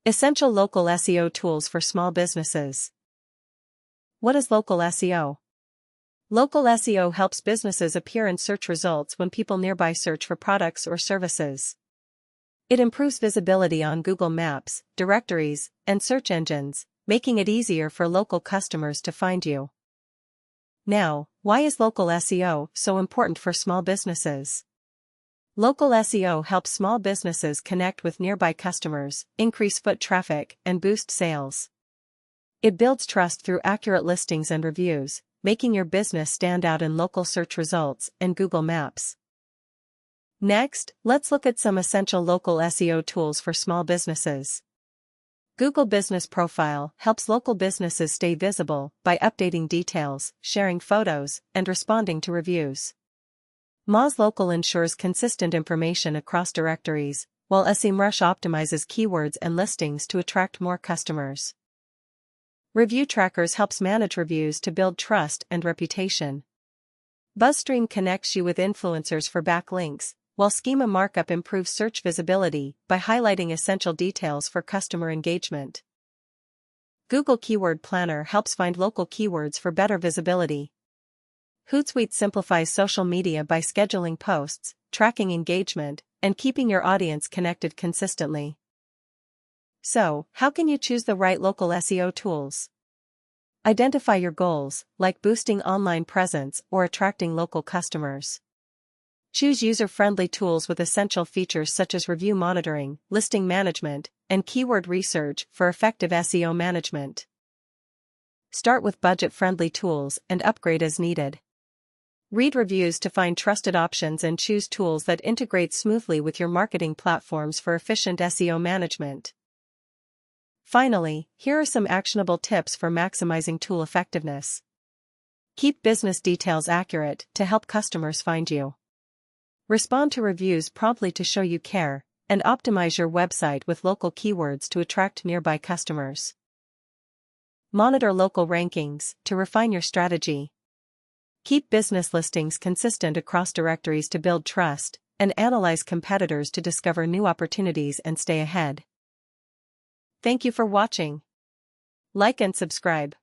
Essential local SEO tools for small businesses. What is local SEO? Local SEO helps businesses appear in search results when people nearby search for products or services. It improves visibility on Google Maps, directories, and search engines, making it easier for local customers to find you. Now, why is local SEO so important for small businesses? Local SEO helps small businesses connect with nearby customers, increase foot traffic, and boost sales. It builds trust through accurate listings and reviews, making your business stand out in local search results and Google Maps. Next, let's look at some essential local SEO tools for small businesses. Google Business Profile helps local businesses stay visible by updating details, sharing photos, and responding to reviews. Moz Local ensures consistent information across directories, while SEMrush optimizes keywords and listings to attract more customers. Review Trackers helps manage reviews to build trust and reputation. BuzzStream connects you with influencers for backlinks, while Schema Markup improves search visibility by highlighting essential details for customer engagement. Google Keyword Planner helps find local keywords for better visibility. Hootsuite simplifies social media by scheduling posts, tracking engagement, and keeping your audience connected consistently. So, how can you choose the right local SEO tools? Identify your goals, like boosting online presence or attracting local customers. Choose user-friendly tools with essential features such as review monitoring, listing management, and keyword research for effective SEO management. Start with budget-friendly tools and upgrade as needed. Read reviews to find trusted options and choose tools that integrate smoothly with your marketing platforms for efficient SEO management. Finally, here are some actionable tips for maximizing tool effectiveness. Keep business details accurate to help customers find you. Respond to reviews promptly to show you care, and optimize your website with local keywords to attract nearby customers. Monitor local rankings to refine your strategy. Keep business listings consistent across directories to build trust, and analyze competitors to discover new opportunities and stay ahead. Thank you for watching. Like and subscribe.